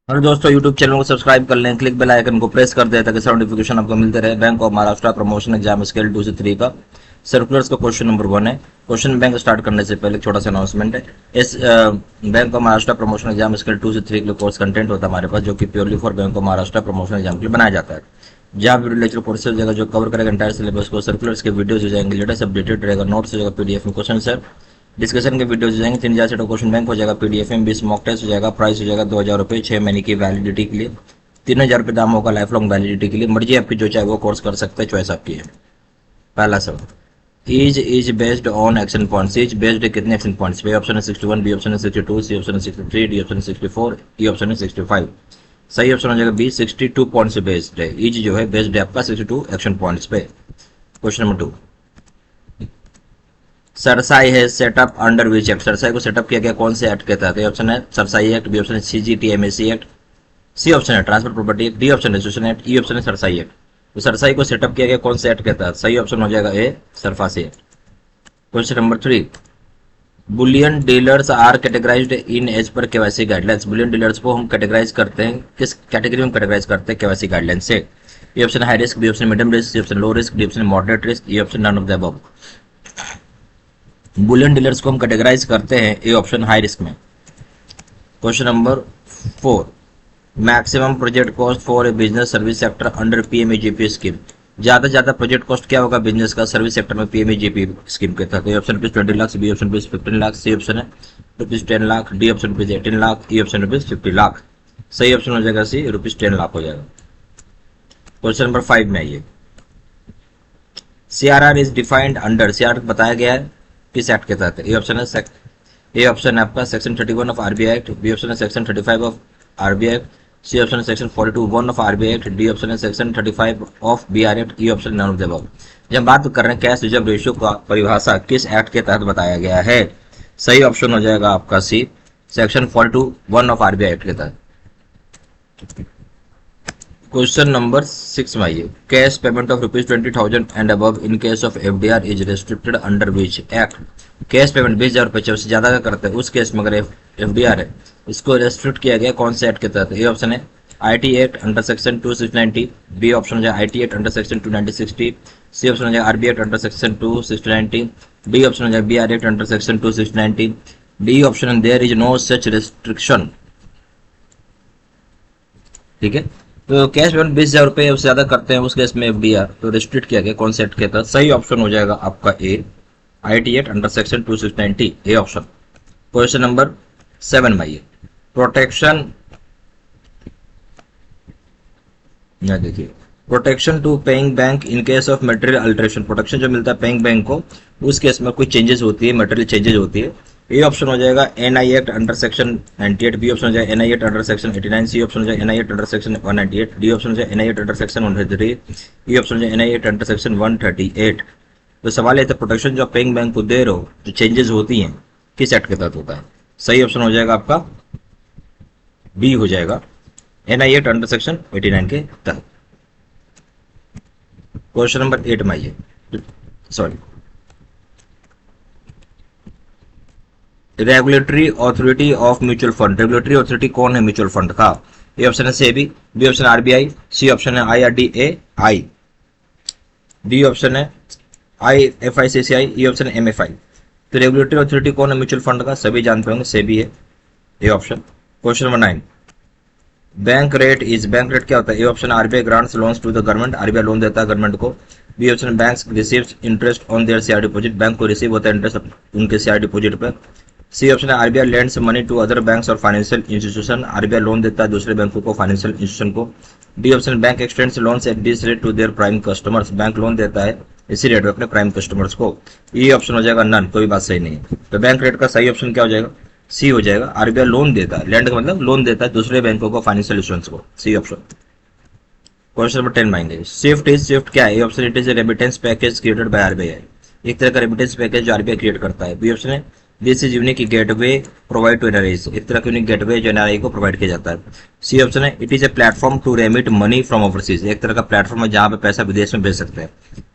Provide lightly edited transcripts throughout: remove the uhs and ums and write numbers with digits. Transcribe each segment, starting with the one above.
और दोस्तों YouTube channel को सब्सक्राइब कर लें, क्लिक बेल आइकन को प्रेस कर दें ताकि सारे नोटिफिकेशन आपको मिलते रहे। Bank of Maharashtra promotion exam scale 2 से 3 का सर्कुलर्स का क्वेश्चन नंबर 1 है। क्वेश्चन बैंक स्टार्ट करने से पहले छोटा सा अनाउंसमेंट है। इस bank of Maharashtra promotion exam scale 2 से 3 के लिए कोर्स कंटेंट होता है हमारे पास, जो कि purely for bank of Maharashtra promotion exam के लिए बनाया जाता है। जहाँ वीडियो लेक्चर कोर्सेज हो जाएगा जो कवर करेगा एंटायर सिलेबस को, सर्कुलर्स के वीडियोज हो जाएंगे, लेटेस्ट अपडेटेड रहेगा, नोट्स हो जाएगा, पीडीएफ में क्वेश्चन सर, डिस्कशन के वीडियोज हो जाएंगे, 3000 सेट क्वेश्चन बैंक हो जाएगा पीडीएफ में, 20 मॉक टेस्ट हो जाएगा, प्राइस हो जाएगा 2000 रुपये 6 महीने की वैलिडिटी के लिए, 3000 रुपये दाम होगा लाइफ लॉन्ग वैलिडिटी के लिए। मर्जी आपकी, जो चाहे वो कोर्स कर सकते हैं, चॉइस आपकी है। पहला सवाल, is based on action points. Is based कितने एक्शन पॉइंट्स पे? ऑप्शन है 61, बी ऑप्शन है 62, सी ऑप्शन है 63, डी ऑप्शन है 64, ई ऑप्शन है 65। सही ऑप्शन हो जाएगा बी, 62 पॉइंट्स से बेस्ड है। इज जो है बेस्ड है आपका 62 एक्शन पॉइंट्स पे। क्वेश्चन नंबर 2, सरसाई है setup under which act. Cerci को सेटअप किया गया कौन से एक्ट के तहत? ऑप्शन है सरसाई एक्ट, बी ऑप्शन है सीजीटीएमएसी एक्ट, सी ऑप्शन है transfer property act, D option है एसोसिएशन एक्ट, ई ऑप्शन है सरसाई एक्ट। तो सरसाई को सेटअप किया गया कौन से एक्ट के तहत? सही ऑप्शन हो जाएगा A, SARFAESI act. Question number 3, bullion dealers are categorised in as per KYC guidelines. Bullion dealers को हम कैटेगराइज करते हैं, किस कैटेगरी में कैटेगराइज करते हैं? केवाईसी गाइडलाइन से। A option high risk, B option medium risk, C option low risk, D option moderate risk, E option none of the above. Bullion dealers को हम कैटेगराइज करते हैं ए ऑप्शन हाई रिस्क में। Question number 4, maximum project cost for a business service sector under PMAGP scheme. ज्यादा से ज्यादा project cost क्या होगा बिजनेस का सर्विस सेक्टर में पीएमएजीपी स्कीम के तहत? Option rupees 20 lakh, B option rupees 15 lakh, C option है rupees 10 lakh, D option rupees 18 lakh, E option rupees 50 lakh. सही ऑप्शन हो जाएगा सी, रुपीज 10 लाख हो जाएगा। क्वेश्चन नंबर 5 में आइए, CRR is defined under. CRR बताया गया है किस एक्ट के तहत? ए ऑप्शन है आपका section 31 of RBI act, B option है section 35 of RBI act, C option है section 42(1) of RBI act, D option है section 35 of BR act, E option none of the above. जब बात कर रहे हैं कैश रिजर्व रेशियो का परिभाषा किस एक्ट के तहत बताया गया है? सही ऑप्शन हो जाएगा आपका सी, सेक्शन 42(1) ऑफ आरबीआई एक्ट के तहत। क्वेश्चन नंबर 6 में आइए, cash payment of rupees 20,000 and above in case of FDR is restricted under which act. Cash payment 20,000 रुपये से ज्यादा का करते हैं उस केस में अगर एफडीआर है, इसको रेस्ट्रिक्ट किया गया कौन से एक्ट के तहत? ए ऑप्शन है IT act under section 2690, B option है IT act under section 2960, C option है RB act under section 2690, D option है BR act under section 2690, D option there is no such restriction. ठीक है, तो cash payment 20,000 रुपये उससे ज्यादा करते हैं उस केस में एफडीआर तो रिस्ट्रिक्ट किया गया कौन से एक्ट के तहत? सही ऑप्शन हो जाएगा आपका A, IT act under section 2690, A option. Question number 7 में आइए, प्रोटेक्शन, देखिए protection to paying bank in case of material alteration. Protection जो मिलता है पेइंग बैंक को उस केस में कोई चेंजेस होती है, मटेरियल चेंजेस होती है। ए ऑप्शन हो जाएगा NI act under section 98, B option हो जाएगा NI act under section 89, C option हो जाएगा NI act under section 198, D option हो जाएगा NI act under section 133, E option हो जाएगा एनआई एक्ट अंडर सेक्शन 138। तो सवाल ये था प्रोटेक्शन जो पेइंग बैंक को दे रहे हो जो चेंजेस होती हैं किस एक्ट के तहत होता है? सही ऑप्शन हो जाएगा आपका बी हो जाएगा, एनआई एक्ट अंडर सेक्शन 89 के तहत। क्वेश्चन नंबर 8 में आइए, regulatory authority of mutual fund. Regulatory authority कौन है म्यूचुअल फंड का? ए ऑप्शन है SEBI, B option RBI, C option है आईआरडीएआई, डी ऑप्शन है आईएफआईसीसीआई, ई ऑप्शन है एमएफआई। तो रेगुलेटरी अथॉरिटी कौन है म्यूचुअल फंड का? सभी जानते होंगे सेबी है, A option. Question number 9, bank rate is. Bank rate क्या होता है? A option RBI grants loans to the government, RBI loan देता है गवर्नमेंट को, B option banks receives interest on their CR deposit, bank को receive होता है interest उनके सीआर डिपॉजिट पर, सी ऑप्शन है RBI lends money to other banks और फाइनेंशियल इंस्टीट्यूशन, आरबीआई लोन देता है दूसरे बैंकों को, फाइनेंशियल इंस्टीट्यूशन को, D option bank extends loans at this rate to their prime customers, bank loan देता है इसी रेट में अपने प्राइम कस्टमर्स को, ई ऑप्शन हो जाएगा नन, कोई बात सही नहीं है। तो बैंक रेट का सही ऑप्शन क्या हो जाएगा? सी हो जाएगा, आरबीआई लोन देता है, लैंड का मतलब लोन देता है दूसरे बैंकों को, फाइनेंशियल इंस्टीट्यूशंस को, C option. Question number 10 mind, swift क्या है? Option it is remittance package created by RBI, एक तरह का रेमिटेंस पैकेज जो आरबीआई क्रिएट करता है। बी ऑप्शन है this is unique gateway provide to NRIs, एक तरह का यूनिक गेटवे जो एनआरआई को प्रोवाइड किया जाता है। सी ऑप्शन है it is a platform to remit money from overseas, एक तरह का प्लेटफॉर्म है जहां पे पैसा विदेश में भेज सकते हैं।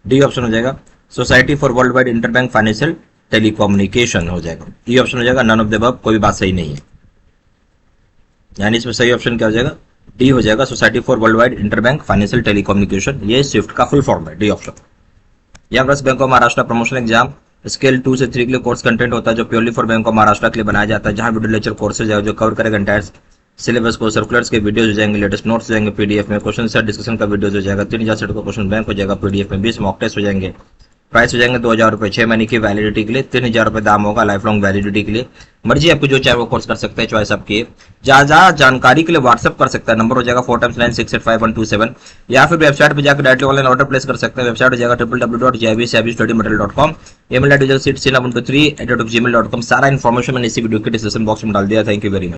डी ऑप्शन हो जाएगा society for world wide interbank financial telecommunication हो जाएगा, ई ऑप्शन हो जाएगा नन ऑफ द अबव, कोई बात सही नहीं है। यानी इसमें सही ऑप्शन क्या हो जाएगा, डी हो जाएगा, society for world wide interbank financial telecommunication, ये स्विफ्ट का फुल फॉर्म है, डी ऑप्शन। यहाँ पर bank of Maharashtra promotional exam scale 2 से 3 के लिए कोर्स कंटेंट होता है जो purely for bank of Maharashtra के लिए बनाया जाता है, जहां वीडियो लेक्चर कोर्सेज है जो कवर करेगा एंटायर सिलेबस को, सर्कुलर्स के वीडियोज हो जाएंगे, लेटेस्ट नोट्स हो जाएंगे पीडीएफ में, क्वेश्चन सेट डिस्कशन का वीडियोज हो जाएगा, 3000 सेट का क्वेश्चन बैंक हो जाएगा पीडीएफ में, 20 मॉक टेस्ट हो जाएंगे, प्राइस हो जाएंगे 2000 रुपए 6 महीने की वैलिडिटी के लिए, 3000 रुपए दाम होगा लाइफ लॉन्ग वैलिडिटी के लिए। मर्जी आपको जो चाहे वो कोर्स कर सकते हैं, चॉइस आपकी है। ज्यादा जानकारी के लिए व्हाट्सअप कर सकता है, नंबर हो जाएगा 4x9685127, या फिर वेबसाइट पे जाकर डायरेक्टली ऑनलाइन ऑर्डर प्लेस कर सकते हैं। वेबसाइट हो जाएगा www.jibstudymaterial.com, email ID CIT3@gmail.com। सारा इन्फॉर्मेशन मैंने इसी वीडियो के डिस्क्रिप्शन बॉक्स में डाल दिया। Thank you very much.